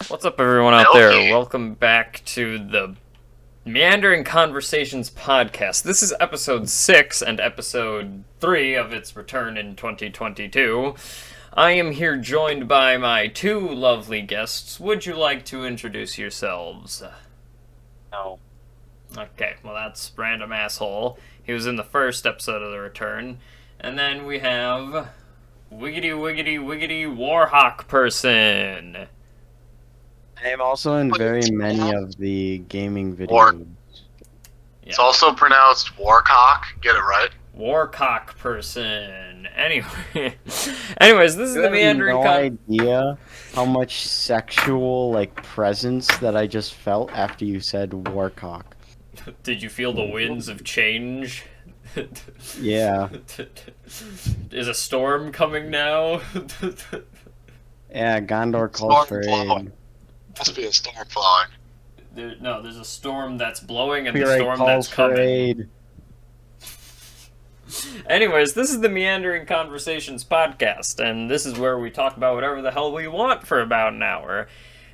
What's up, everyone out there? Welcome back to the Meandering Conversations podcast. This is episode 6 and episode 3 of its return in 2022. I am here joined by my two lovely guests. Would you like to introduce yourselves? No. Okay, well, that's Random Asshole. He was in the first episode of the return. And then we have Wiggity Wiggity Wiggity Warhawk Person. I am also in very many of the gaming videos. Yeah. It's also pronounced Warcock. Get it right. Warcock Person. Anyways, this is the Meandering. No idea how much sexual presence that I just felt after you said Warcock. Did you feel the winds of change? Yeah. Is a storm coming now? Yeah, Gondor calls for aid. Must be a storm flowing. There's a storm that's blowing and Spirit the storm that's coming. aid. Anyways, this is the Meandering Conversations podcast, and this is where we talk about whatever the hell we want for about an hour.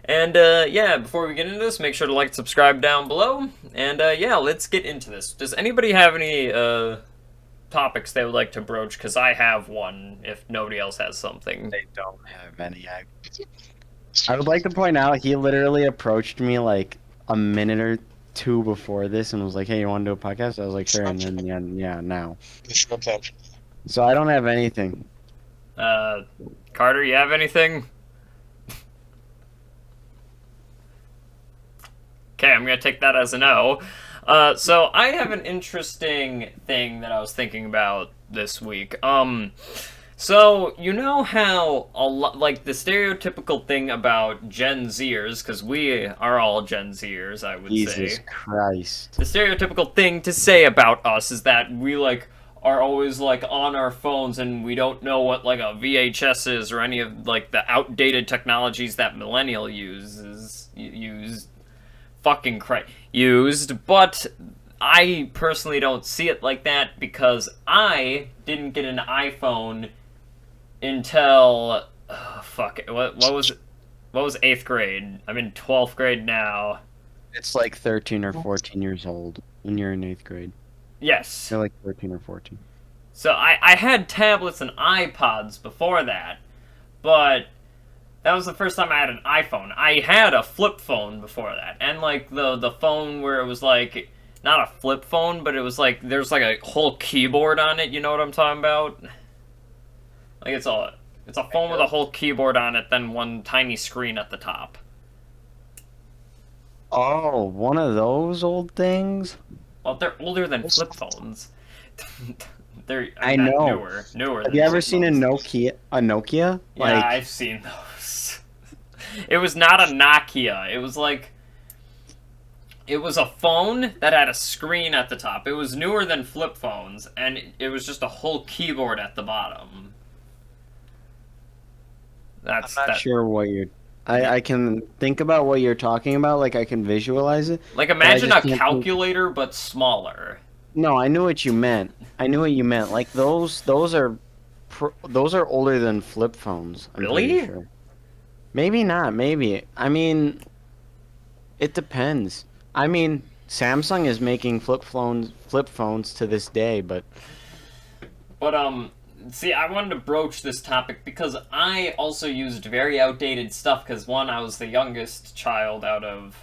And, yeah, before we get into this, make sure to like and subscribe down below. And, yeah, let's get into this. Does anybody have any, topics they would like to broach? Because I have one, if nobody else has something. They don't have any. I would like to point out, he literally approached me like a minute or two before this and was like, hey, you want to do a podcast? I was like, sure, and then, yeah, now. So I don't have anything. Carter, you have anything? Okay, I'm gonna take that as a no. So I have an interesting thing that I was thinking about this week. So, you know how, the stereotypical thing about Gen Zers, because we are all Gen Zers, I would say. Jesus Christ. The stereotypical thing to say about us is that we, are always, on our phones and we don't know what, a VHS is or any of, the outdated technologies that millennial used. But I personally don't see it like that because I didn't get an iPhone until what was 8th grade? I'm in 12th grade now. It's like 13 or 14 years old when you're in 8th grade. Yes. You're like 13 or 14. So I had tablets and iPods before that, but that was the first time I had an iPhone. I had a flip phone before that, and the phone where it was not a flip phone, but it was there's a whole keyboard on it. You know what I'm talking about? It's a phone with a whole keyboard on it, then one tiny screen at the top. Oh, one of those old things? Well, they're older than flip phones. I know. Newer. Have you ever seen a Nokia? Yeah, I've seen those. It was not a Nokia. It was a phone that had a screen at the top. It was newer than flip phones, and it was just a whole keyboard at the bottom. I'm not sure what you're... I can think about what you're talking about, I can visualize it. Imagine a calculator, but smaller. No, I knew what you meant. Those are older than flip phones. I'm really? Sure. Maybe not, maybe. I mean, it depends. I mean, Samsung is making flip phones to this day, but... See, I wanted to broach this topic because I also used very outdated stuff because, one, I was the youngest child out of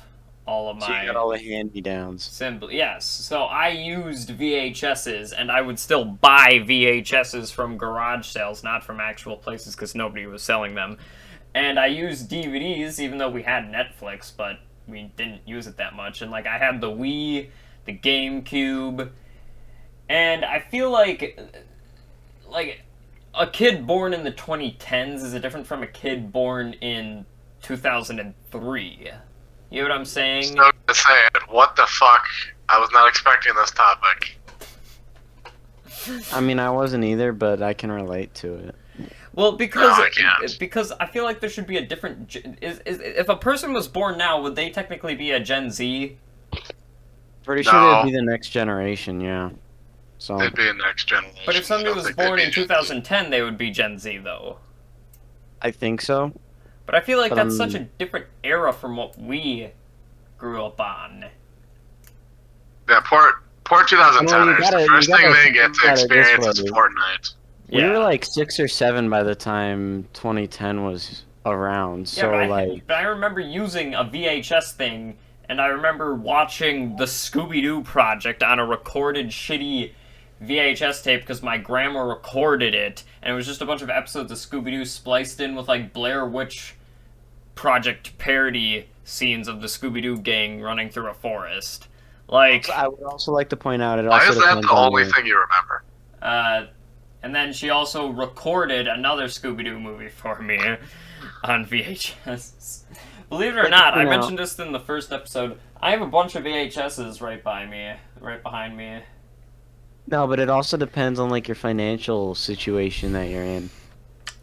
all of my... So you got all the hand-me-downs. Yes, so I used VHSs, and I would still buy VHSs from garage sales, not from actual places because nobody was selling them. And I used DVDs, even though we had Netflix, but we didn't use it that much. And, I had the Wii, the GameCube, and I feel like a kid born in the 2010s is different from a kid born in 2003. You know what I'm saying? So to say it, what the fuck? I was not expecting this topic. I mean, I wasn't either, but I can relate to it. Well, because No, I can't. Because I feel like there should be a different... if a person was born now, would they technically be a Gen Z? Pretty sure No. they'd be the next generation, yeah. So. They'd be a next generation. But if somebody I don't was think they'd born be in Gen Z. 2010, they would be Gen Z, though. I think so. But I feel like But, that's such a different era from what we grew up on. Yeah, Port I 2010ers. know, The first thing they get to think about it this experience is way. Fortnite. We were Yeah. like 6 or 7 by the time 2010 was around, so but I remember using a VHS thing, and I remember watching the Scooby-Doo Project on a recorded shitty VHS tape because my grandma recorded it, and it was just a bunch of episodes of Scooby-Doo spliced in with like Blair Witch Project parody scenes of the Scooby-Doo gang running through a forest. Like, I would also like to point out it Why also is that depends the on only your- thing you remember? and then she also recorded another Scooby-Doo movie for me on VHS. Believe it or not, I mentioned this in the first episode. I have a bunch of VHSs right behind me. No, but it also depends on like your financial situation that you're in.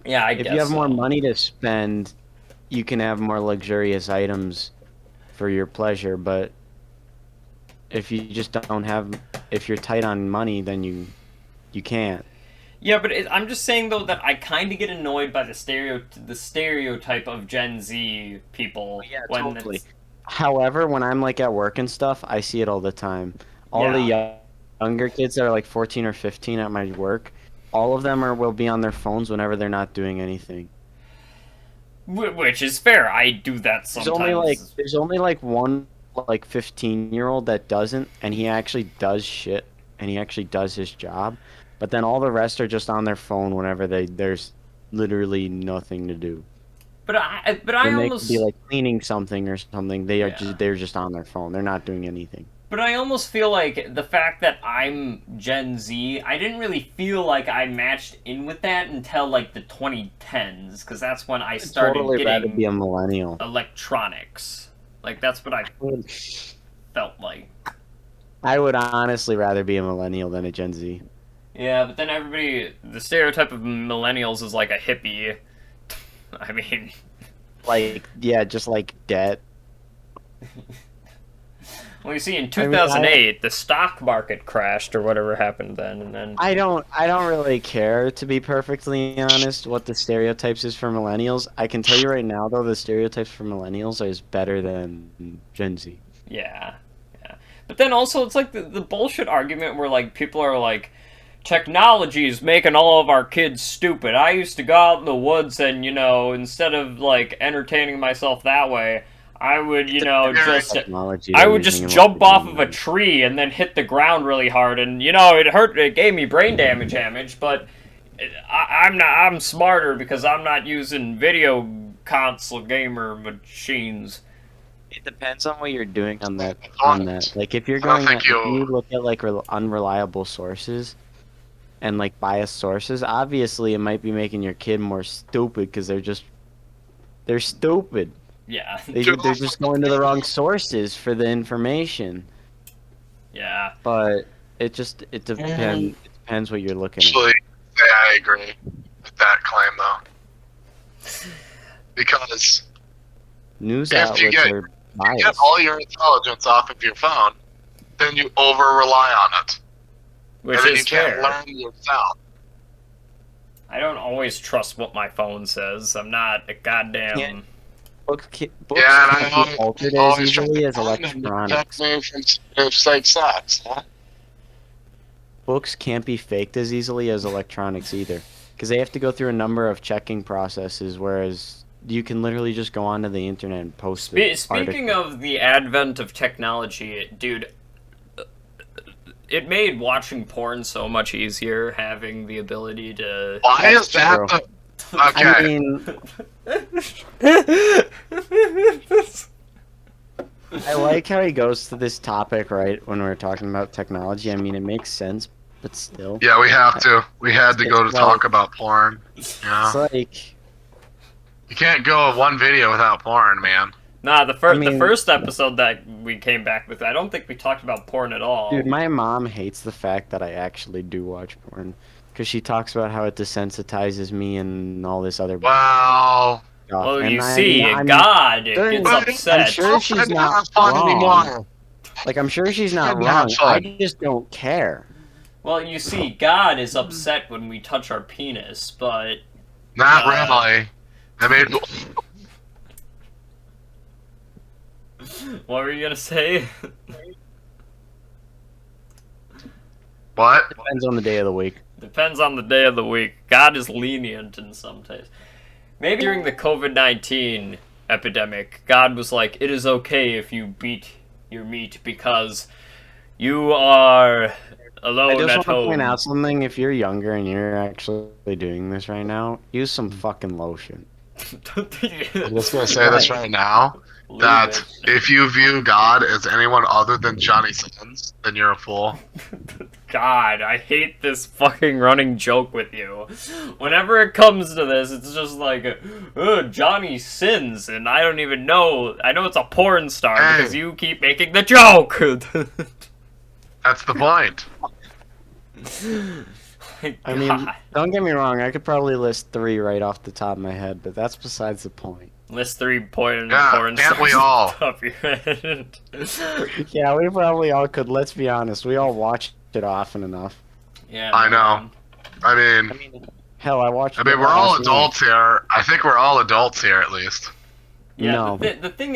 Yeah, I guess If you have more so. money to spend, you can have more luxurious items for your pleasure, but if you just don't have, if you're tight on money, then you can't. Yeah, but I'm just saying though that I kind of get annoyed by the stereotype of Gen Z people. Yeah, when totally. it's- However, when I'm like at work and stuff, I see it all the time. All the younger kids that are like 14 or 15 at my work, all of them will be on their phones whenever they're not doing anything. Which is fair. I do that sometimes. There's only like one like 15-year-old that doesn't, and he actually does shit, and he actually does his job. But then all the rest are just on their phone whenever there's literally nothing to do. But I When they almost could be like cleaning something or something. They're Yeah. just on their phone. They're not doing anything. But I almost feel like the fact that I'm Gen Z, I didn't really feel like I matched in with that until like the 2010s, because that's when I started Totally rather getting be a millennial. electronics. Like that's what I felt like. I would honestly rather be a millennial than a Gen Z. Yeah, but then the stereotype of millennials is like a hippie. I mean, Like, yeah, just like debt. well, you see, in 2008, the stock market crashed or whatever happened then, and then I don't really care, to be perfectly honest, what the stereotypes is for millennials. I can tell you right now, though, the stereotypes for millennials is better than Gen Z. yeah. But then also, it's like the bullshit argument where like people are like, technology is making all of our kids stupid. I used to go out in the woods and, instead of like entertaining myself that way, I would, I would just jump off of a tree and then hit the ground really hard, and it gave me brain damage, but I'm smarter because I'm not using video console gamer machines. It depends on what you're doing on that. Honest. Like, if you're I don't going, think if you look at like unreliable sources and like biased sources, obviously it might be making your kid more stupid because they're stupid. Yeah. They're just going to the wrong sources for the information. Yeah. But it depends what you're looking at. Actually, I agree with that claim, though. Because News if outlets you get are biased. all your intelligence off of your phone, then you over-rely on it. Which and then is you can't fair. learn yourself. I don't always trust what my phone says. I'm not a goddamn... Books Yeah, and I can't be altered as easily as electronics. Protect me from Ep.6 sucks, huh? Books can't be faked as easily as electronics either, because they have to go through a number of checking processes, whereas you can literally just go onto the internet and post Speaking of the advent of technology, dude, it made watching porn so much easier, having the ability to... Why is that true. the... Okay. I mean, I like how he goes to this topic right when we're talking about technology. I mean, it makes sense, but still. Yeah, we have to. We had to go to talk about porn. Yeah. It's like, You can't go one video without porn, man. Nah, the first episode that we came back with, I don't think we talked about porn at all. dude, my mom hates the fact that I actually do watch porn, because she talks about how it desensitizes me and all this other Wow. stuff. Well, And you I see, mean, God during- gets upset. I'm sure she's not fun wrong. anymore. Like, I'm sure she's not Couldn't wrong. have fun. I just don't care. Well, you see, God is upset when we touch our penis, but... Not really. I mean, What were you gonna say? What? Depends on the day of the week. Depends on the day of the week. God is lenient in some days. Maybe during the COVID-19 epidemic, God was like, it is okay if you beat your meat because you are I alone just at want to point home. out something. If you're younger and you're actually doing this right now, use some fucking lotion. I'm just gonna say this right now. Leave That it. if you view God as anyone other than Johnny Sins, then you're a fool. God, I hate this fucking running joke with you. Whenever it comes to this, it's just like, Johnny sins, and I don't even know. I know it's a porn star because you keep making the joke. That's the point. I mean, don't get me wrong. I could probably list 3 right off the top of my head, but that's besides the point. List 3 porn Yeah, can't stars we all? off the top of your head. Yeah, we probably all could. Let's be honest. We all watched it often enough. Yeah, I know. man. I mean, Hell, I watched. we're all adults here. I think we're all adults here, at least. Yeah, No. the thing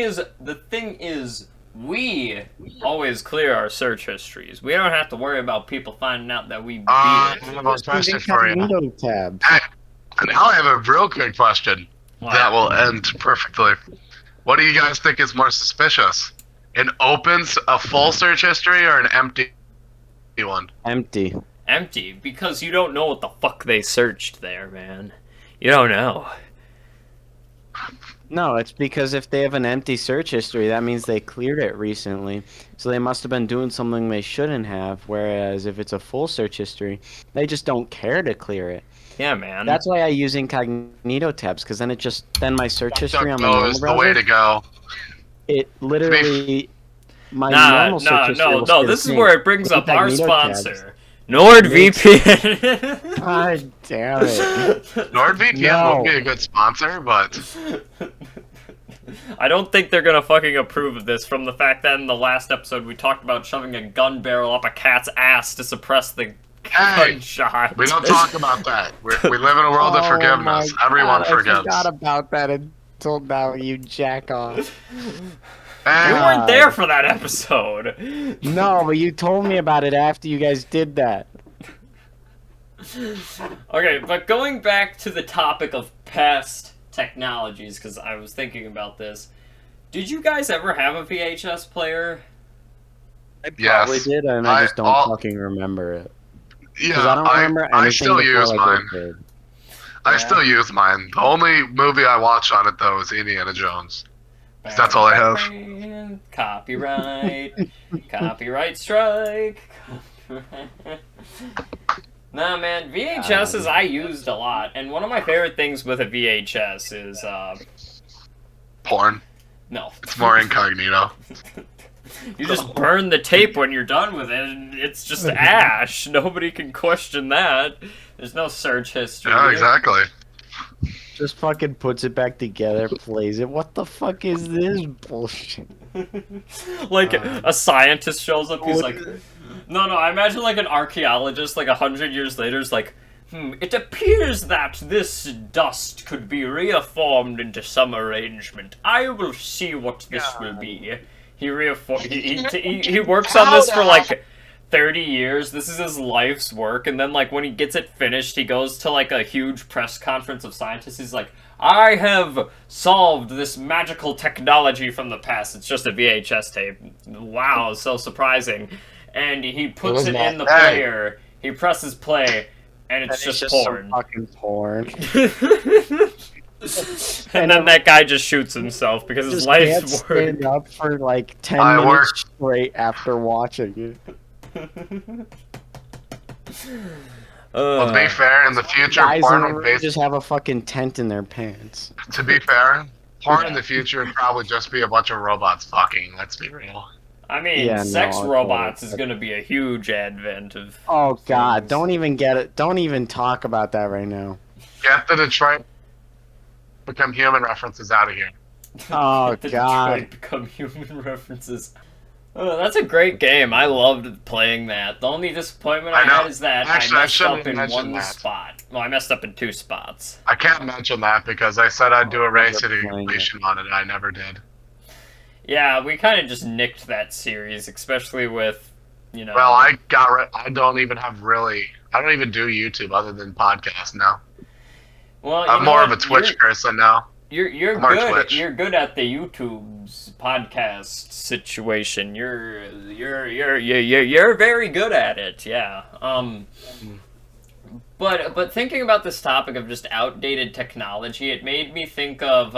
is, we always clear our search histories. We don't have to worry about people finding out that we beat I it. have a question for you. Incognito tabs. Hey, now I have a real good question What? that will end perfectly. What do you guys think is more suspicious? An opens a full search history or an empty one? Empty. Empty, because you don't know what the fuck they searched there, man. You don't know. No, it's because if they have an empty search history, that means they cleared it recently. So they must have been doing something they shouldn't have. Whereas if it's a full search history, they just don't care to clear it. Yeah, man. That's why I use incognito tabs, because then my search history on my DuckDuckGo normal is the way browser, to go. it literally my Nah, normal search history will stay the this is same. where it brings up our Incognito tabs. sponsor, NordVPN. God damn it. NordVPN No. would be a good sponsor, but I don't think they're gonna fucking approve of this from the fact that in the last episode we talked about shoving a gun barrel up a cat's ass to suppress the hey, gunshot. we don't talk about that. We live in a world of Oh forgiveness. my Everyone God, forgives. I forgot about that until now, you jack off. Hey, You weren't there for that episode. No, but you told me about it after you guys did that. Okay, but going back to the topic of past technologies, because I was thinking about this. Did you guys ever have a VHS player? I Yes. probably did, and I just don't fucking remember it. Because yeah, I don't remember anything I still before, use like, mine. 8th grade. I still use mine. The only movie I watch on it, though, is Indiana Jones. That's all I have. Copyright. Copyright strike. Nah, man, VHSs I used a lot, and one of my favorite things with a VHS is, Porn. no. It's more incognito. You just burn the tape when you're done with it, and it's just ash. Nobody can question that. There's no search history. Yeah, exactly. Just fucking puts it back together, plays it. What the fuck is this bullshit? Like, a scientist shows up, he's like... No, I imagine like an archaeologist, like 100 years later, is like, it appears that this dust could be reformed into some arrangement. I will see what this will be. He works on this for like 30 years. This is his life's work, and then like when he gets it finished, he goes to like a huge press conference of scientists. He's like, I have solved this magical technology from the past. It's just a VHS tape. Wow, so surprising. And he puts it in the player. He presses play, and it's just porn. Some fucking porn. And then that guy just shoots himself because his Just life's can't work. stand up for like 10 I minutes work- straight after watching it. Well, to be fair, in the future, Guys porn in would the just have a fucking tent in their pants. To be fair, porn in the future would probably just be a bunch of robots fucking. Let's be real. I mean, Yeah, sex no, robots totally. is going to be a huge advent of. Oh god, things. don't even get it. Don't even talk about that right now. Get the Detroit Become Human references out of here. Oh The god. Detroit Become Human references. Oh, that's a great game. I loved playing that. The only disappointment I I know. had is that Actually, I I messed shouldn't up in mention one that. spot. Well, I messed up in 2 spots. I can't mention that because I said I'd do a race Never playing simulation on it, and I never did. Yeah, we kind of just nicked that series, especially with, you know. Well, I don't even I don't even do YouTube other than podcasts now. Well, I'm more of a Twitch person now. You're more good. Twitch. You're good at the YouTube's podcast situation. You're very good at it. Yeah. But thinking about this topic of just outdated technology, it made me think of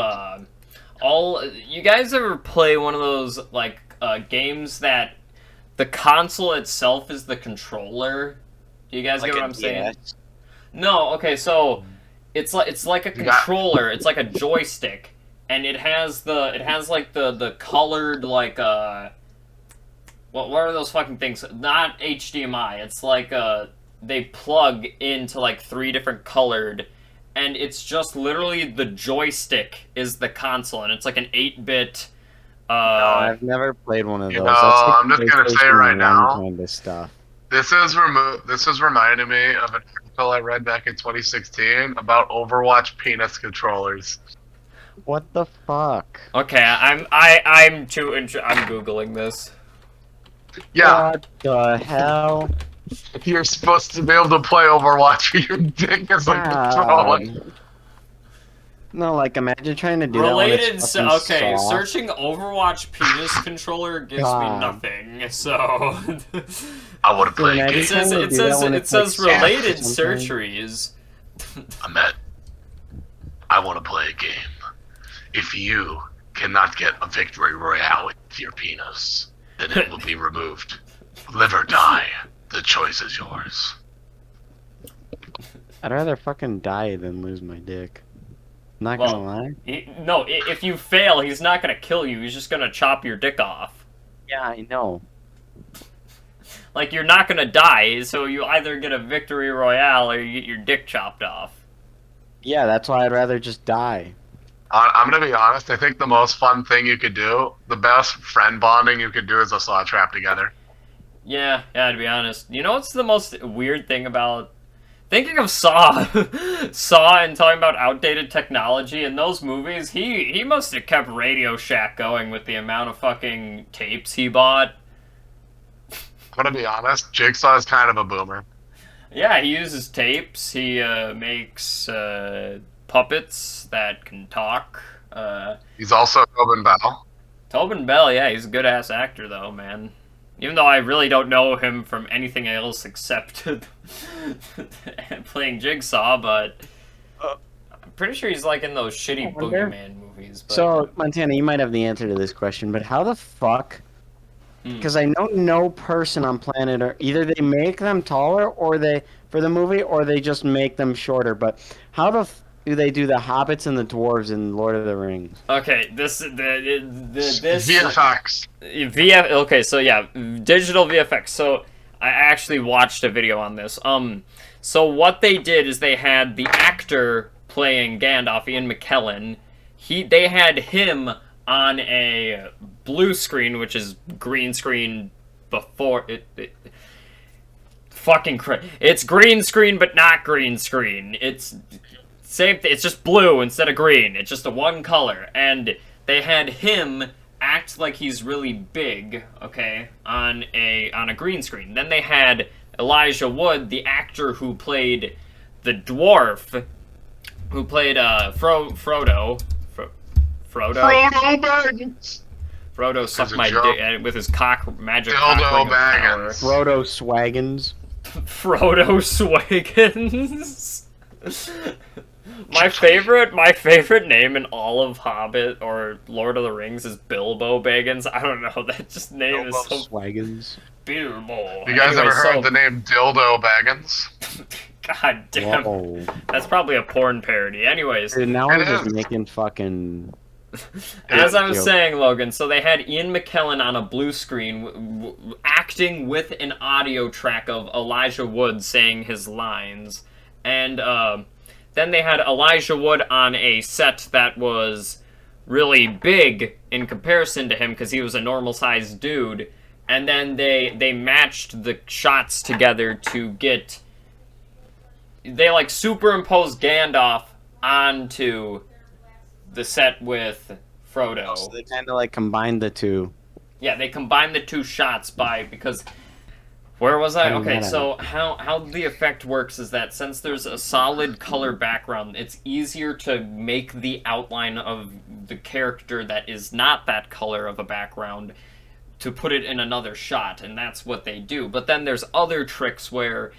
you guys ever play one of those like games that the console itself is the controller? Do you guys Like get what a I'm saying? DS? No. Okay, so it's like a controller. It's like a joystick, and it has like the colored like what are those fucking things? Not HDMI. It's like they plug into like 3 different colored, and it's just literally the joystick is the console, and it's like an 8-bit. No, I've never played one of those. You That's know, like I'm just gonna say PlayStation right 1 now. kind of stuff. This is reminding me of an article I read back in 2016 about Overwatch penis controllers. What the fuck? Okay, I'm googling this. Yeah, What the hell? you're supposed to be able to play Overwatch with your dick as a controller. No, like imagine trying to do that when Related. it's So, fucking okay, soft. searching Overwatch penis controller gives me God. nothing. So I want to play a imagine game. it says trying to do that when it it's, says like, soft or related something. searcheries. I want to play a game. If you cannot get a victory royale with your penis, then it will be removed. Live or die. The choice is yours. I'd rather fucking die than lose my dick. Not Well, gonna lie. If you fail, he's not gonna kill you. He's just gonna chop your dick off. Yeah, I know. Like, you're not gonna die, so you either get a victory royale or you get your dick chopped off. Yeah, that's why I'd rather just die. I'm gonna be honest. I think the most fun thing you could do, the best friend bonding you could do, is a saw trap together. Yeah, to be honest. You know what's the most weird thing about... Thinking of Saw, Saw and talking about outdated technology in those movies, he must have kept Radio Shack going with the amount of fucking tapes he bought. I'm gonna be honest. Jigsaw is kind of a boomer. Yeah, he uses tapes. He makes puppets that can talk. He's also Tobin Bell. Tobin Bell, yeah, he's a good ass actor though, man. Even though I really don't know him from anything else except playing Jigsaw, but I'm pretty sure he's like in those shitty wonder. Boogeyman movies. But, So, Montana, you might have the answer to this question, but how the fuck? Because I know no person on planet Earth, either they make them taller or for the movie, or they just make them shorter. But how the do they do the hobbits and the dwarves in Lord of the Rings? okay, this VFX. Okay, so yeah, digital VFX. So I actually watched a video on this. So what they did is they had the actor playing Gandalf, Ian McKellen. They had him on a blue screen, which is green screen before it it's green screen, but not green screen. It's same. It's just blue instead of green. It's just a one color, and they had him act like he's really big, okay, on a green screen. Then they had Elijah Wood, the actor who played the dwarf, who played Frodo. Frodo sucked my dick with his cock magic cock ring of power. Frodo Swaggins. Frodo Swaggins. My favorite name in all of Hobbit or Lord of the Rings is Bilbo Baggins. I don't know, that just name is so Swaggins. Bilbo. You guys ever heard the name Dildo Baggins? God damn. Whoa. That's probably a porn parody. Anyways. Dude, now I'm just making fucking... As I was saying, Logan, so they had Ian McKellen on a blue screen acting with an audio track of Elijah Wood saying his lines. And then they had Elijah Wood on a set that was really big in comparison to him because he was a normal-sized dude. And then they matched the shots together to get... They, like, superimposed Gandalf onto the set with Frodo. So they kind of like combined the two. Yeah, they combined the two shots because where was I? Okay, so how the effect works is that since there's a solid color background, it's easier to make the outline of the character that is not that color of a background to put it in another shot, and that's what they do. But then there's other tricks where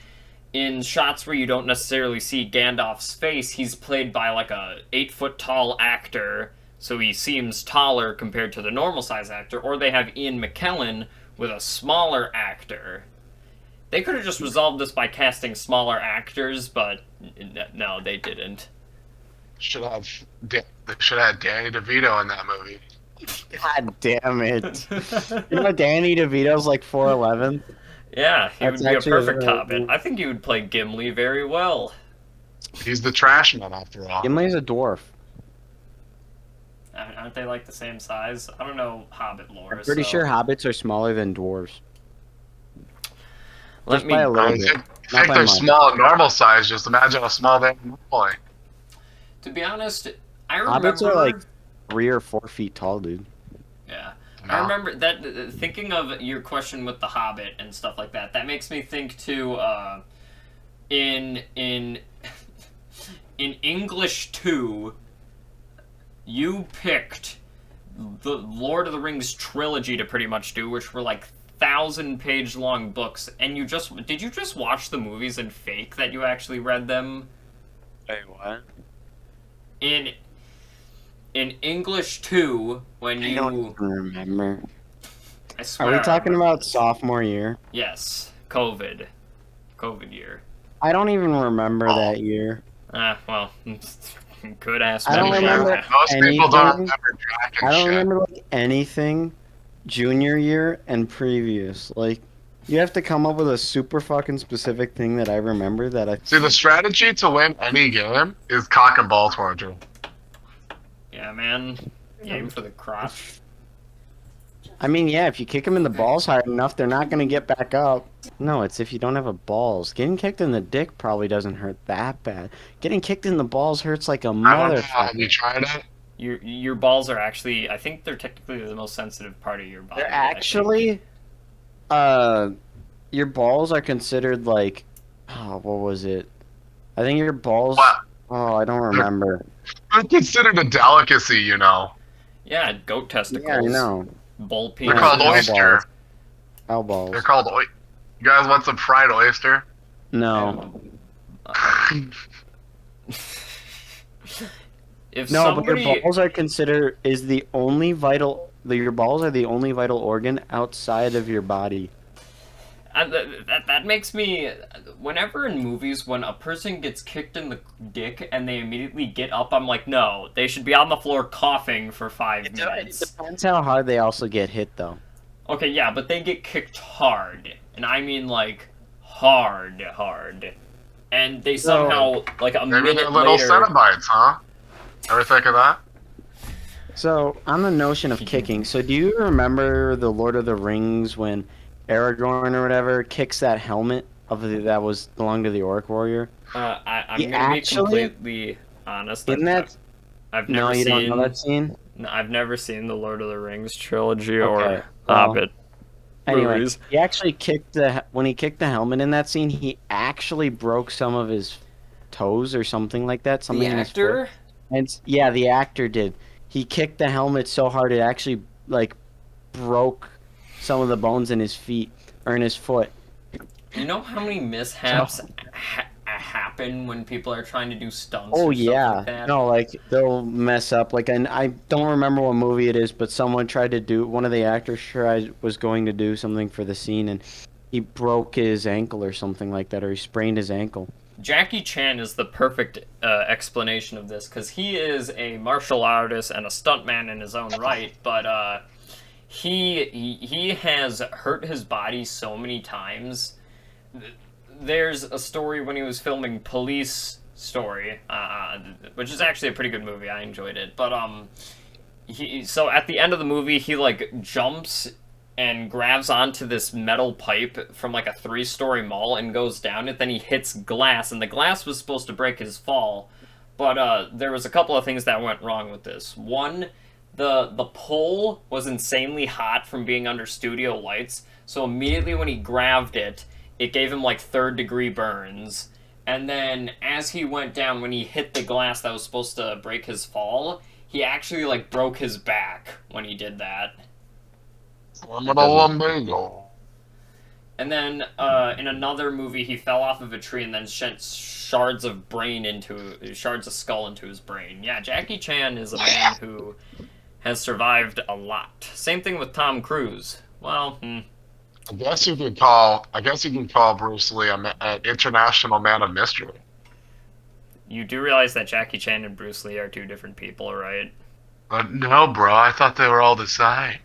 in shots where you don't necessarily see Gandalf's face, he's played by like a 8-foot tall actor, so he seems taller compared to the normal size actor, or they have Ian McKellen with a smaller actor. They could have just resolved this by casting smaller actors, but no, they didn't. They should have Danny DeVito in that movie. God damn it! You know Danny DeVito's like 4'11". Yeah, he That's would be a actually perfect really Hobbit. cool. I think he would play Gimli very well. He's the trash man after all. Gimli's a dwarf. Aren't they like the same size? I don't know Hobbit lore. I'm pretty sure hobbits are smaller than dwarves. Let Just me. by a little I bit. think Not by they're much. small, normal size. Just imagine how small they are. To be honest, I remember. Hobbits are like 3 or 4 feet tall, dude. Yeah. No. I remember that. Thinking of your question with the Hobbit and stuff like that, that makes me think too. In in English 2, you picked the Lord of the Rings trilogy to pretty much do, which were like 1,000-page long books, and did you just watch the movies and fake that you actually read them? Wait, what? In English 2, when I don't even remember. I swear. Are we talking about sophomore year? Yes, COVID year. I don't even remember that year. Well, good ass I don't memory. remember Most people don't anything. remember Jack and I don't shit. remember like anything junior year and previous. Like, you have to come up with a super fucking specific thing that I remember that I... See, the strategy to win any game is cock and ball towards you. Yeah, man. Aim for the crotch. I mean, yeah, if you kick them in the balls hard enough, they're not going to get back up. No, it's if you don't have a balls. Getting kicked in the dick probably doesn't hurt that bad. Getting kicked in the balls hurts like a I don't know. motherfucker. Have you tried it? Your balls are actually, I think they're technically the most sensitive part of your body. They're I think. actually, your balls are considered like, oh, what was it? I think your balls, What? oh, I don't remember. They're considered a delicacy, you know. Yeah, goat testicles. Yeah, I know. Bull They're penis. called Elbows. oyster. Elbows. They're called You guys want some fried oyster? No. If No, but somebody, your balls are considered, your balls are the only vital organ outside of your body. that makes me. Whenever in movies, when a person gets kicked in the dick and they immediately get up, I'm like, no, they should be on the floor coughing for 5 It minutes. depends how hard they also get hit, though. Okay, yeah, but they get kicked hard, and I mean like hard, and they somehow like a Maybe minute they're little later. Cenobites, huh? Ever think of that? So, on the notion of kicking, so do you remember the Lord of the Rings when Aragorn or whatever kicks that helmet that was belonged to the Orc Warrior? I'm He gonna actually- be completely honest. In that, I've no, never you seen. don't know that scene? No, I've never seen the Lord of the Rings trilogy Okay, or well, Hobbit Anyway, movies. he actually when he kicked the helmet in that scene, he actually broke some of his toes or something like that. Something The in his actor? foot. And yeah, the actor did. He kicked the helmet so hard it actually like broke some of the bones in his feet or in his foot. You know how many mishaps happen when people are trying to do stunts? Oh or stuff yeah, like that? no, like they'll mess up. Like, and I don't remember what movie it is, but someone tried to do one of the actors was going to do something for the scene, and he broke his ankle or something like that, or he sprained his ankle. Jackie Chan is the perfect explanation of this because he is a martial artist and a stuntman in his own right, but he has hurt his body so many times. There's a story when he was filming Police Story, which is actually a pretty good movie. I enjoyed it, but so at the end of the movie, he like jumps and grabs onto this metal pipe from like a 3-story mall and goes down it. Then he hits glass, and the glass was supposed to break his fall, but there was a couple of things that went wrong with this. One, The pole was insanely hot from being under studio lights, so immediately when he grabbed it, it gave him like third-degree burns. And then as he went down, when he hit the glass that was supposed to break his fall, he actually like broke his back when he did that. I'm an lumbago. And then in another movie, he fell off of a tree and then sent shards of skull into his brain. Yeah, Jackie Chan is a man who has survived a lot. Same thing with Tom Cruise. Well, I guess you can call Bruce Lee an international man of mystery. You do realize that Jackie Chan and Bruce Lee are two different people, right? No, bro. I thought they were all the same.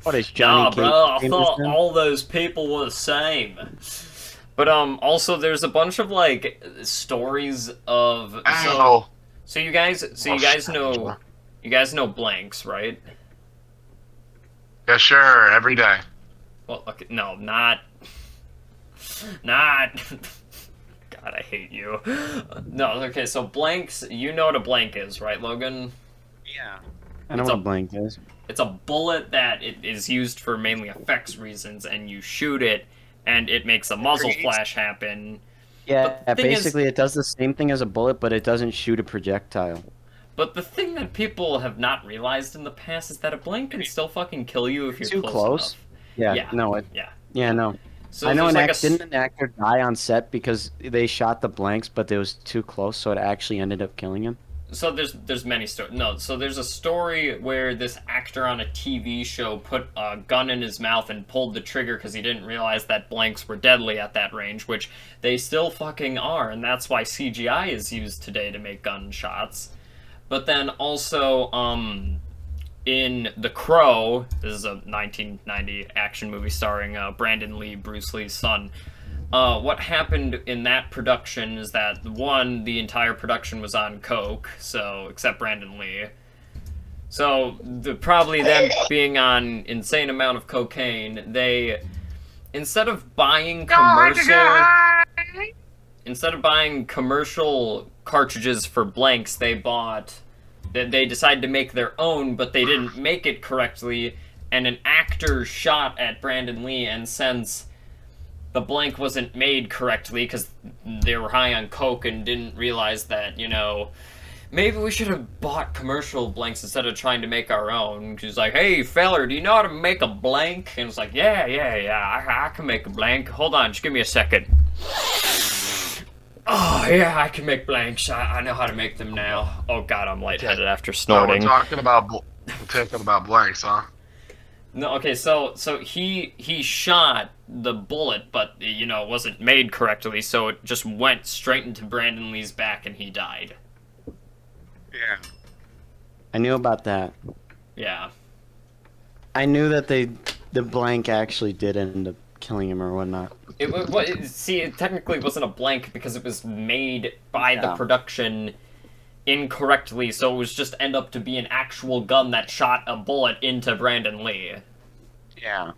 What is Johnny Cage? Bro, I thought all those people were the same. But also there's a bunch of like stories of so you guys know blanks, right? Yeah, sure, every day. Well, okay, no, not. God, I hate you. No, okay, so blanks, you know what a blank is, right, Logan? Yeah. I know what a blank is. It's a bullet that it is used for mainly effects reasons, and you shoot it, and it makes a muzzle flash happen. Yeah, basically it does the same thing as a bullet, but it doesn't shoot a projectile. But the thing that people have not realized in the past is that a blank can still fucking kill you if you're too close. Enough. Yeah, no, Yeah, no. So I know didn't an actor die on set because they shot the blanks, but it was too close, so it actually ended up killing him? So there's many stories. No, so there's a story where this actor on a TV show put a gun in his mouth and pulled the trigger because he didn't realize that blanks were deadly at that range, which they still fucking are, and that's why CGI is used today to make gunshots. But then also, in The Crow, this is a 1990 action movie starring Brandon Lee, Bruce Lee's son. What happened in that production is that, one, the entire production was on coke, so, except Brandon Lee. So, probably them being on insane amount of cocaine, they, instead of buying commercial cartridges for blanks, they decided to make their own, but they didn't make it correctly, and an actor shot at Brandon Lee, and since the blank wasn't made correctly because they were high on coke and didn't realize that, maybe we should have bought commercial blanks instead of trying to make our own. She's like, hey, feller, do you know how to make a blank? And it's like, yeah, I can make a blank. Hold on, just give me a second. Oh, yeah, I can make blanks. I know how to make them now. Oh, God, I'm lightheaded after snorting. We're talking about blanks, huh? No, okay, so he shot the bullet, but, it wasn't made correctly, so it just went straight into Brandon Lee's back and he died. Yeah. I knew about that. Yeah. I knew that the blank actually did end up killing him or whatnot. It technically wasn't a blank because it was made by the production incorrectly, so it was just end up to be an actual gun that shot a bullet into Brandon Lee. Yeah.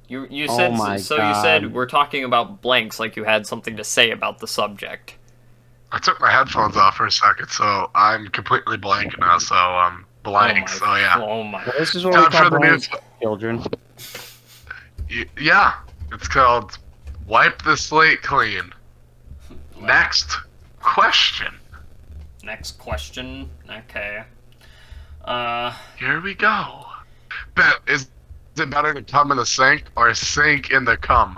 You said God. You said we're talking about blanks like you had something to say about the subject. I took my headphones off for a second, so I'm completely blank now, so I'm blank, Oh my. Well, this is what we call blanks, children. Yeah, it's called Wipe the Slate Clean. Next question. Okay. Here we go. Is it better to come in the sink or sink in the cum?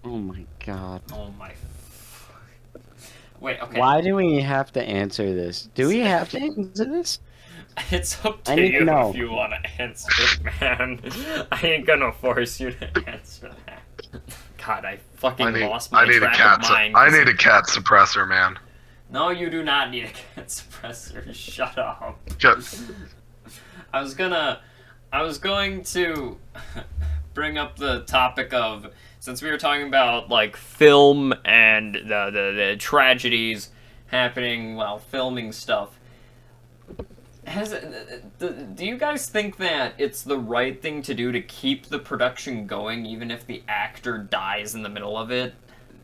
Oh my God. Oh my. Wait, okay. Why do we have to answer this? Do we have to answer this? It's up to you if you want to answer it, man. I ain't gonna force you to answer that. God, I lost my track of mind. I need a cat suppressor, man. No, you do not need a cat suppressor. Shut up. Just... I was going to bring up the topic of, since we were talking about like film and the tragedies happening while filming stuff. Do you guys think that it's the right thing to do to keep the production going even if the actor dies in the middle of it?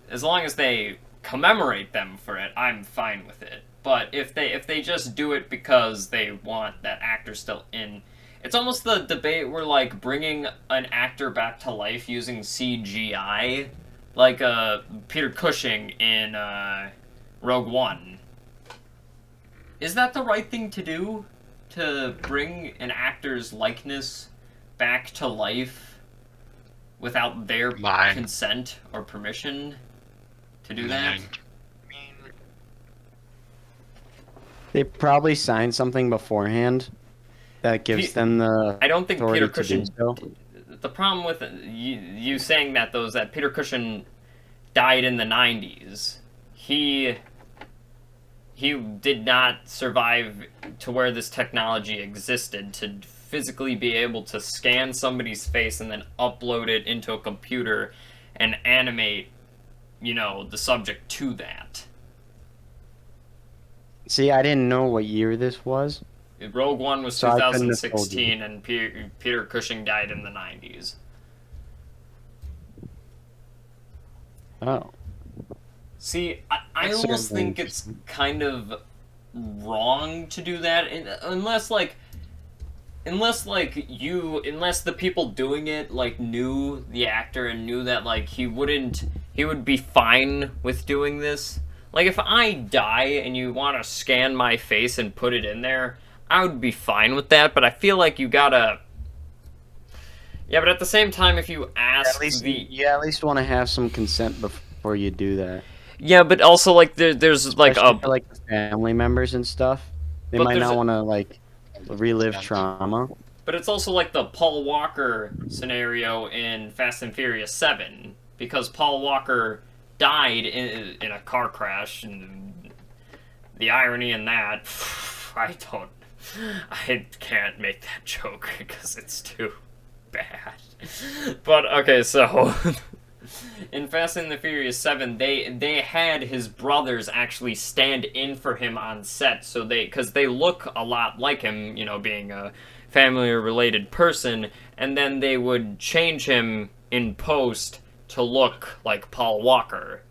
As long as they commemorate them for it, I'm fine with it. But if they just do it because they want that actor still in, it's almost the debate where like bringing an actor back to life using CGI, like Peter Cushing in Rogue One. Is that the right thing to do? To bring an actor's likeness back to life without their consent or permission to do that? They probably signed something beforehand that gives them the I don't think Peter authority to Cushing. do so. The problem with you saying that though is that Peter Cushing died in the 90s. He did not survive to where this technology existed to physically be able to scan somebody's face and then upload it into a computer and animate, the subject to that. See, I didn't know what year this was. Rogue One was So I couldn't have told 2016, and Peter Cushing died in the 90s. Oh. See, I almost think it's kind of wrong to do that, unless the people doing it like knew the actor and knew that like he would be fine with doing this. Like if I die and you want to scan my face and put it in there, I would be fine with that. But I feel like you gotta. Yeah, but at the same time, if you ask you at least want to have some consent before you do that. Yeah, but also like there's like Especially for, like the family members and stuff. They might not want to like relive trauma. But it's also like the Paul Walker scenario in Fast and Furious 7, because Paul Walker died in a car crash, and the irony in that, I can't make that joke because it's too bad. But okay, so in Fast and the Furious 7, they had his brothers actually stand in for him on set, so because they look a lot like him, being a family-related person, and then they would change him in post to look like Paul Walker.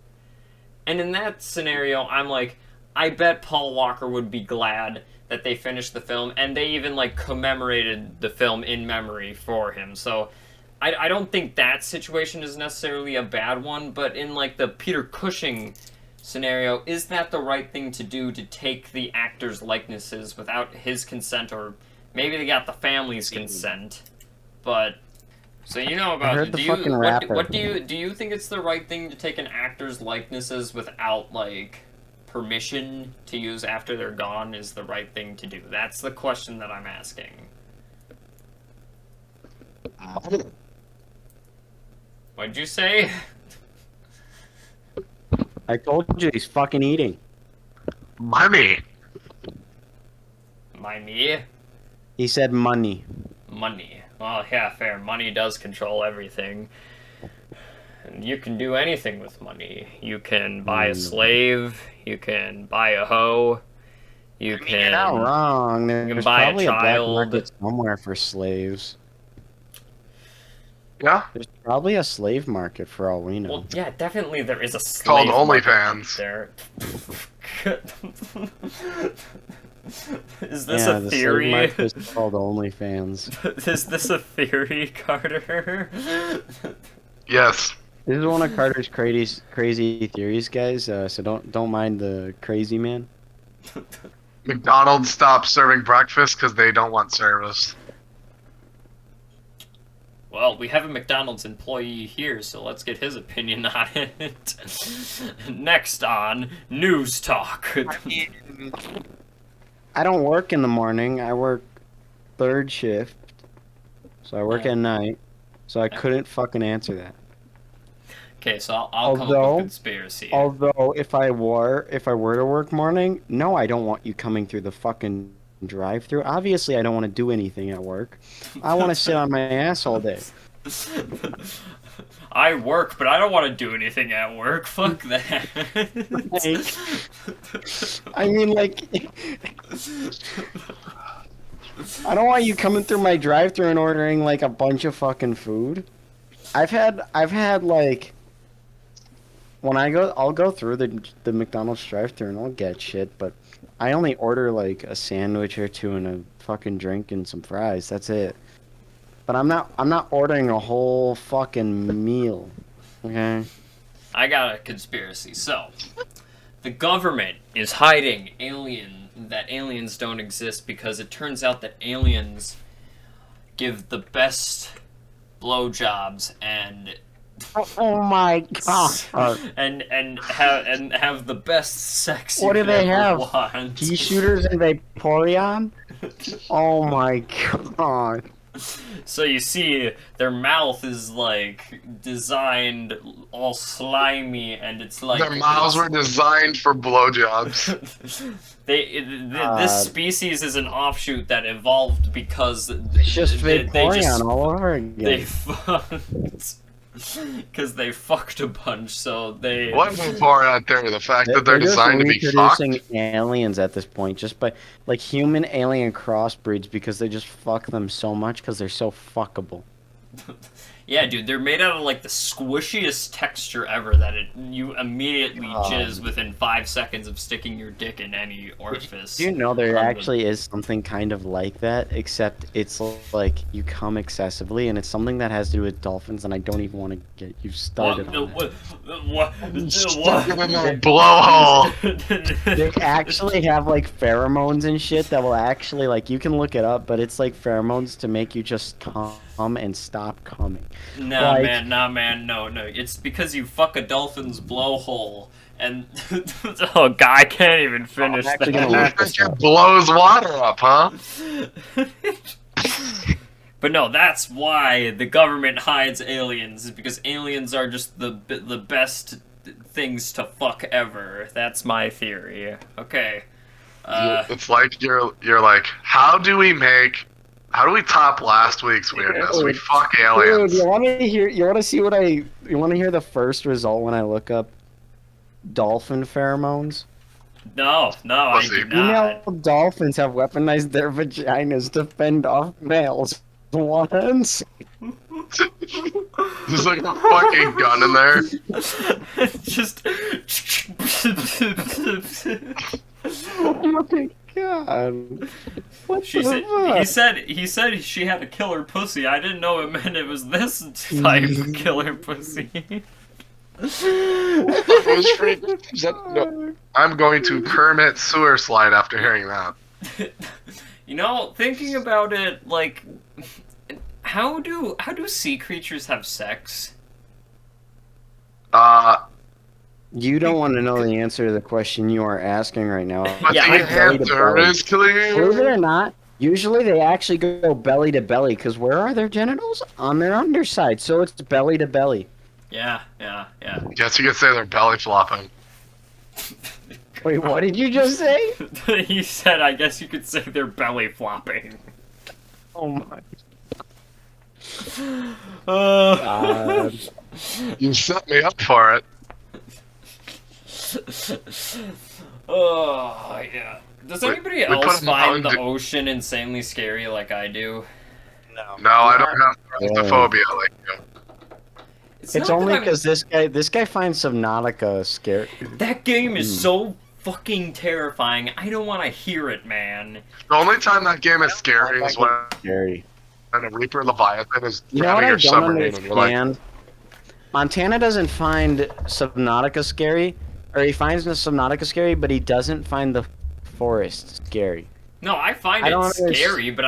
And in that scenario, I'm like, I bet Paul Walker would be glad that they finished the film, and they even like commemorated the film in memory for him. So I don't think that situation is necessarily a bad one, but in like the Peter Cushing scenario, is that the right thing to do, to take the actor's likenesses without his consent, or maybe they got the family's consent? But so about do you think it's the right thing to take an actor's likenesses without like permission to use after they're gone is the right thing to do? That's the question that I'm asking. What'd you say? I told you he's fucking eating. Money. Me? He said money. Money. Well, yeah, fair. Money does control everything. And you can do anything with money. You can buy a slave. You can buy a hoe. You're not wrong. There's buy probably a a black child. market somewhere for slaves. Yeah. There's probably a slave market for all we know. Well, yeah, definitely there is a slave Called market OnlyFans. there. Is this a the theory? slave market is called OnlyFans. Is this a theory, Carter? Yes. This is one of Carter's crazy theories, guys. So don't mind the crazy man. McDonald's stopped serving breakfast because they don't want service. Well, we have a McDonald's employee here, so let's get his opinion on it. Next on News Talk. I don't work in the morning. I work third shift. So I work at night. So I couldn't fucking answer that. Okay, so I'll come up with a conspiracy. Although if I were to work morning, no, I don't want you coming through the fucking drive-through. Obviously, I don't want to do anything at work. I want to sit on my ass all day. I work, but I don't want to do anything at work. Fuck that. I mean, like, I don't want you coming through my drive-through and ordering like a bunch of fucking food. I've had like, when I'll go through the McDonald's drive-through and I'll get shit, but I only order like a sandwich or two and a fucking drink and some fries. That's it. But I'm not ordering a whole fucking meal. Okay? I got a conspiracy. So, the government is hiding that aliens don't exist because it turns out that aliens give the best blowjobs and Oh my god. and have the best sex. What you do could they ever have? want. Pea shooters and Vaporeon? Oh my god. So you see, their mouth is like designed all slimy, and it's like Their mouths were designed for blowjobs. This species is an offshoot that evolved because It's just they Vaporeon all over again. they because they fucked a bunch, so they. What for out there? The fact that they're just designed to be fucked. reproducing aliens at this point, just by like human alien crossbreeds, because they just fuck them so much because they're so fuckable. Yeah, dude, they're made out of like the squishiest texture ever that you immediately jizz within 5 seconds of sticking your dick in any orifice. Do you know there actually is something kind of like that, except it's like you come excessively, and it's something that has to do with dolphins, and I don't even want to get you started on that. What? Blowhole. They actually have like pheromones and shit that will actually like you can look it up, but it's like pheromones to make you just come and stop coming. Nah, Like- man, no. It's because you fuck a dolphin's blowhole, and oh god, I can't even finish I'm actually that. gonna That shit blows water up, huh? But no, that's why the government hides aliens, is because aliens are just the best things to fuck ever. That's my theory. Okay. It's like you're like, how do we top last week's weirdness? We fuck aliens. Dude, you want to hear? You want to see what I? You want to hear the first result when I look up dolphin pheromones? No, I Pussy. do not. Female dolphins have weaponized their vaginas to fend off males. Once. There's like a fucking gun in there. Just. Oh my god! What She the said, fuck? he said she had a killer pussy. I didn't know it meant it was this type of killer pussy. It was freaking. No, I'm going to Kermit sewer slide after hearing that. You know, thinking about it, like, how do sea creatures have sex? You don't want to know the answer to the question you are asking right now. But Yeah, the I- answer is Believe it clear. or not, usually they actually go belly to belly, because where are their genitals? On their underside, so it's belly to belly. Yeah. Guess you could say they're belly flopping. Wait, what did you just say? He said, I guess you could say they're belly flopping. Oh my Uh, god. You set me up for it. Oh, yeah. Does anybody we put else him on find the the- ocean insanely scary like I do? No, I don't have thalassophobia like you. It's not only that I'm- because this guy finds Subnautica scary. That game is so fucking terrifying. I don't want to hear it, man. The only time that game is scary is when Scary. a Reaper Leviathan is You know what drowning I your don't submarine and you're like, understand? Montana doesn't find Subnautica scary, or he finds the Subnautica scary, but he doesn't find the forest scary. No, I find I it don't scary, but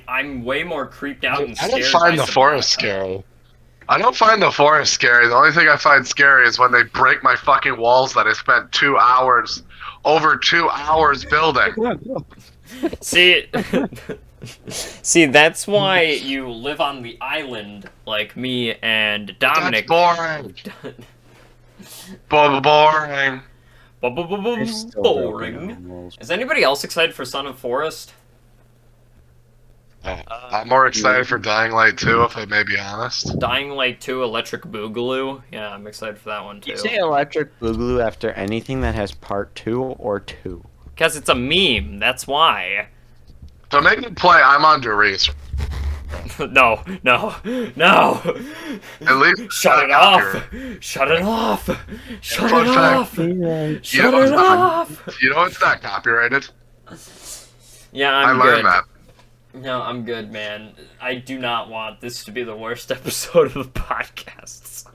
I'm way more creeped out and I scared. don't find by the forest Subnautica. scary. I don't find the forest scary. The only thing I find scary is when they break my fucking walls that I spent over 2 hours building. See, see, that's why you live on the island like me and That's Dominic. boring. Boring. They're still broken Boring. down walls. Is anybody else excited for Son of Forest? I'm more excited for Dying Light 2, if I may be honest. Dying Light 2 Electric Boogaloo? Yeah, I'm excited for that one too. You say Electric Boogaloo after anything that has part 2 or 2. Because it's a meme, that's why. So make me play I'm on Doris. No, no, no! At least Shut it off! Shut it off! Shut it off! Shut it off! You know it's not copyrighted? Yeah, I I'm learned good. that. No, I'm good, man. I do not want this to be the worst episode of the podcast.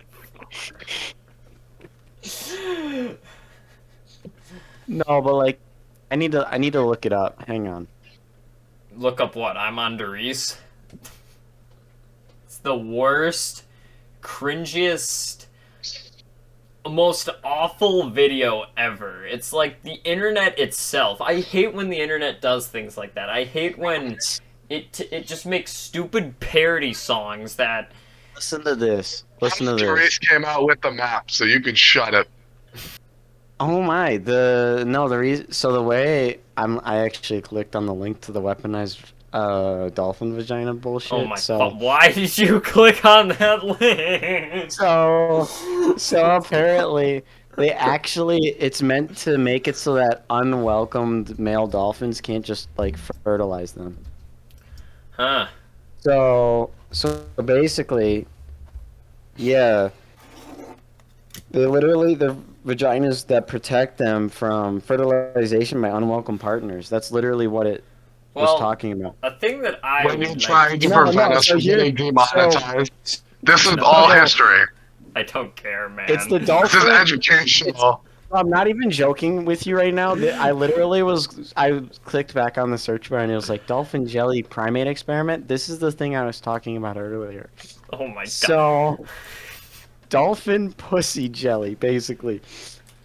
No, but like, I need to look it up. Hang on. Look up what? I'm on Doris. It's the worst, cringiest, most awful video ever. It's like the internet itself. I hate when the internet does things like that. I hate when it just makes stupid parody songs that... Listen to this. Listen to this. Race came out with the map, so you can shut it. Oh my, the reason, so the way I actually clicked on the link to the weaponized dolphin vagina bullshit. Oh my so god, why did you click on that link? so apparently it's meant to make it so that unwelcomed male dolphins can't just like fertilize them. Huh. So basically, yeah, they literally the vaginas that protect them from fertilization by unwelcome partners. That's literally what it was talking about. A thing that I When you're would trying to prevent us from getting demonetized, this is No. all history. I don't care, man. It's the This dolphin. is educational. I'm not even joking with you right now. I literally I clicked back on the search bar and it was like dolphin jelly primate experiment. This is the thing I was talking about earlier. Oh my god. So, dolphin pussy jelly, basically.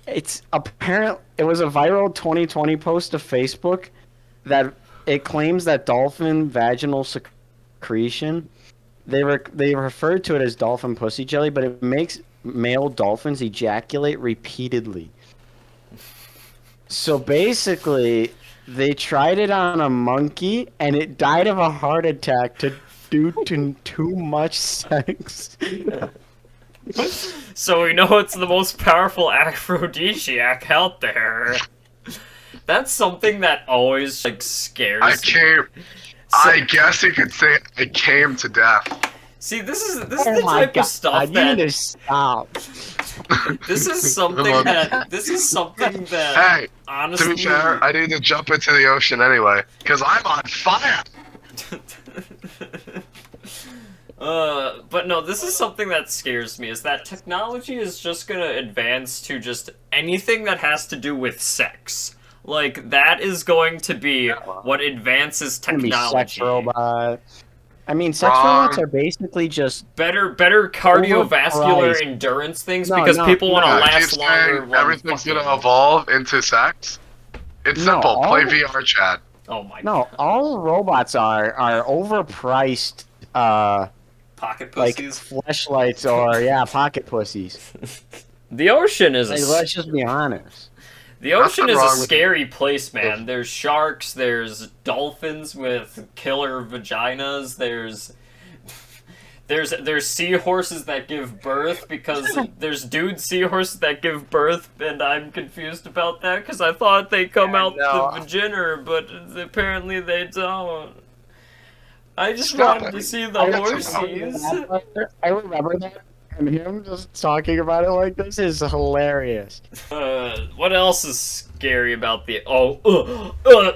It was a viral 2020 post to Facebook that it claims that dolphin vaginal secretion. They refer to it as dolphin pussy jelly, but it makes male dolphins ejaculate repeatedly. So basically, they tried it on a monkey, and it died of a heart attack due to too much sex. So we know it's the most powerful aphrodisiac out there. That's something that always like scares me. I guess you could say I came to death. See, this is the type of stuff you that need to stop. this is something that Hey, honestly to be fair, I need to jump into the ocean anyway, because I'm on fire! But no, this is something that scares me, is that technology is just gonna advance to just anything that has to do with sex. Like, that is going to be what advances technology. Sex robot. I mean, sex Wrong. robots are basically just Better cardiovascular Overpriced. endurance things No, because no, people want to no. last Keep longer. saying while everything's fucking- gonna evolve into sex. It's No, simple. Play all- VR chat. Oh my no. god. All robots are overpriced. Pocket Like pussies. fleshlights or pocket pussies. The ocean is Like, a let's just be honest. The ocean Nothing is a wrong with scary place, man. There's sharks, there's dolphins with killer vaginas, there's seahorses that give birth because there's dude seahorses that give birth, and I'm confused about that because I thought they come out no. the vagina, but apparently they don't. I just Stop wanted it. to see the I got horsies. I remember that, and him just talking about it like this is hilarious. What else is scary about the?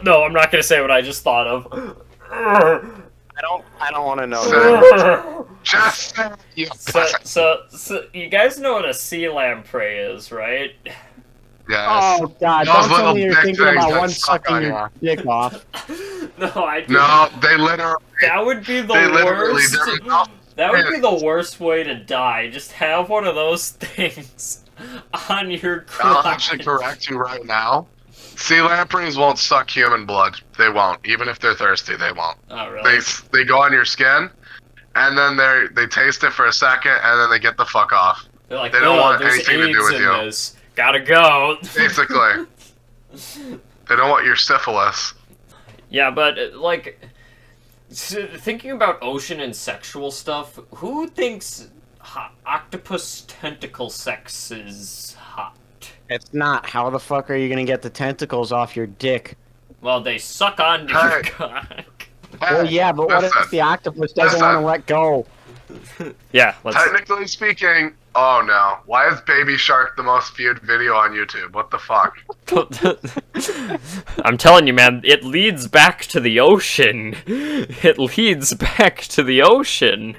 No, I'm not gonna say what I just thought of. I don't want to know. So- Just say you So you guys know what a sea lamprey is, right? Yes. Oh god! Those Don't tell little me you're dick thinking things about that one suck sucking on your dick off. No, I do. No, they literally. That would be the They literally. worst. They're not- That would be the worst way to die. Just have one of those things on your I'll crotch. actually correct you right now. Sea lampreys won't suck human blood. They won't. Even if they're thirsty, they won't. Oh, really? They go on your skin, and then they taste it for a second, and then they get the fuck off. They're like, they don't "Oh, want there's anything to do AIDS with in you." this. Gotta go. Basically. They don't want your syphilis. Yeah, but like, thinking about ocean and sexual stuff, who thinks octopus tentacle sex is hot? It's not. How the fuck are you gonna get the tentacles off your dick? Well, they suck onto Hey. your cock. Well, yeah, but what if listen, the octopus doesn't want to let go? Yeah, let's... Technically speaking, oh no. Why is Baby Shark the most viewed video on YouTube? What the fuck? I'm telling you, man, it leads back to the ocean. It leads back to the ocean.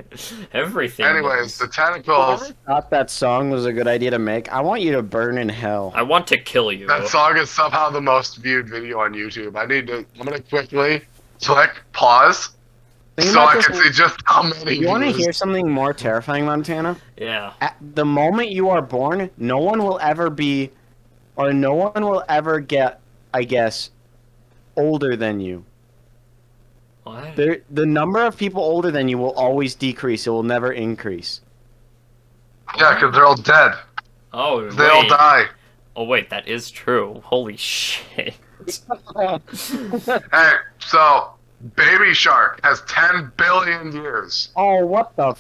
Everything. Anyways, the I tentacles. thought that song was a good idea to make. I want you to burn in hell. I want to kill you. That song is somehow the most viewed video on YouTube. I'm gonna quickly click pause Think so about I this- can see just how many You want to views. hear something more terrifying, Montana? Yeah. At the moment you are born, no one will ever be, or no one will ever get, I guess, older than you. What? The number of people older than you will always decrease. It will never increase. Yeah, because they're all dead. Oh, They all wait. die. Oh, wait, that is true. Holy shit. Hey, so Baby Shark has 10 billion views. Oh, what the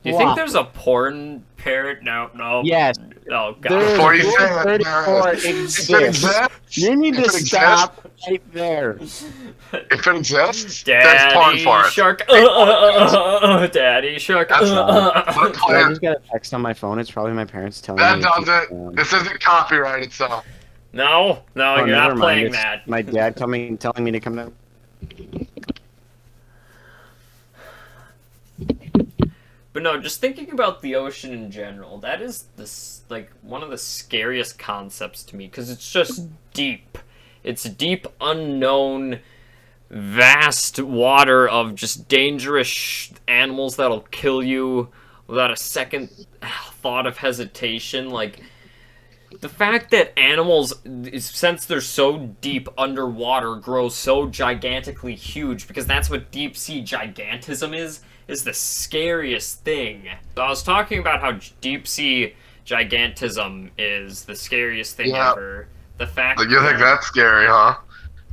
Do you think there's a porn parrot? No. Yes. Oh, God. There's Before you Rule say it, 34 If it exists. exists, You need to If it stop right there. if it exists, there's Daddy porn for it. Shark. Daddy Shark. That's I Play it. just got a text on my phone. It's probably my parents telling That me. does it. to- This isn't copyrighted, so. No, Oh, you're never not mind. playing It's that. My dad coming and telling me to come down. But no, just thinking about the ocean in general, that is like one of the scariest concepts to me because it's just deep. It's deep, unknown, vast water of just dangerous animals that'll kill you without a second thought of hesitation. Like the fact that animals, since they're so deep underwater, grow so gigantically huge, because that's what deep sea gigantism is the scariest thing. So I was talking about how deep sea gigantism is the scariest thing Yeah. ever. The fact You think that's scary, huh?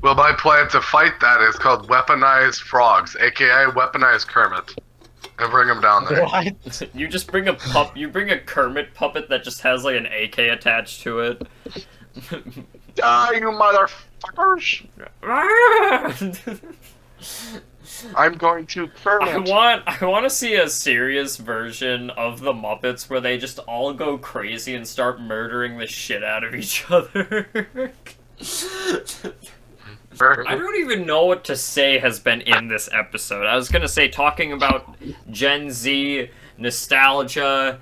Well, my plan to fight that is called weaponized frogs, aka weaponized Kermit. And bring them down there. What? you just bring you bring a Kermit puppet that just has like an AK attached to it. Die, you motherfuckers! I'm going to Kermit. I want to see a serious version of the Muppets where they just all go crazy and start murdering the shit out of each other. I don't even know what to say has been in this episode. I was gonna say talking about Gen Z, nostalgia,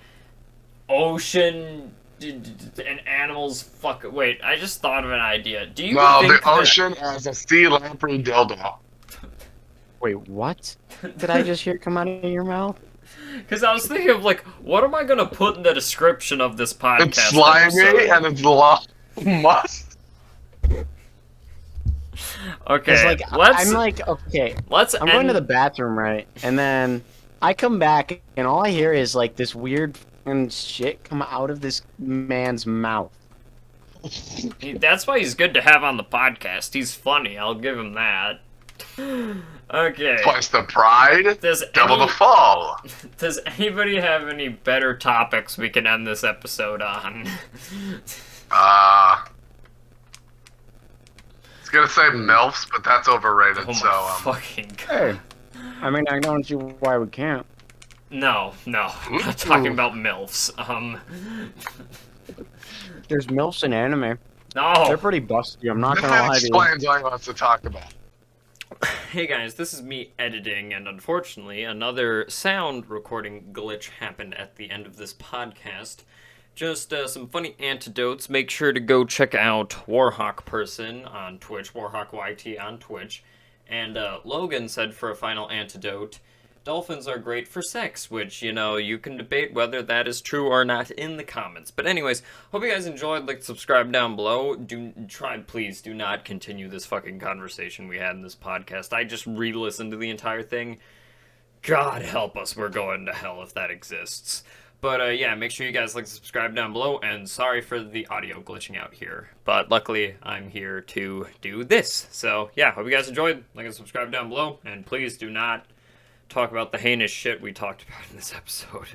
ocean, and animals. Fuck. Wait, I just thought of an idea. Do you No, think the ocean as a sea lamprey dildo. Wait, what? Did I just hear come out of your mouth? Because I was thinking of like, what am I gonna put in the description of this podcast? It's slimy episode? and it's long. Must. Okay, It's like let's. I'm like, okay, let's. I'm going to the end- bathroom, right? And then I come back and all I hear is like this weird fucking shit come out of this man's mouth. That's why he's good to have on the podcast. He's funny. I'll give him that. Okay. Twice the pride, double the fall. Does anybody have any better topics we can end this episode on? I was gonna say MILFs, but that's overrated, Oh my so, fucking god. Hey, I mean, I don't see why we can't. No, I'm not talking about MILFs. There's MILFs in anime. No. They're pretty busty. I'm not This gonna lie to you. explains what he wants to talk about. Hey guys, this is me editing, and unfortunately, another sound recording glitch happened at the end of this podcast. Just some funny antidotes. Make sure to go check out Warhawk Person on Twitch, WarhawkYT on Twitch. And Logan said for a final antidote, dolphins are great for sex, which, you know, you can debate whether that is true or not in the comments. But anyways, hope you guys enjoyed. Like, subscribe down below. Please do not continue this fucking conversation we had in this podcast. I just re-listened to the entire thing. God help us, we're going to hell if that exists. But yeah, make sure you guys like, subscribe down below, and sorry for the audio glitching out here. But luckily, I'm here to do this. So yeah, hope you guys enjoyed. Like and subscribe down below, and please do not talk about the heinous shit we talked about in this episode.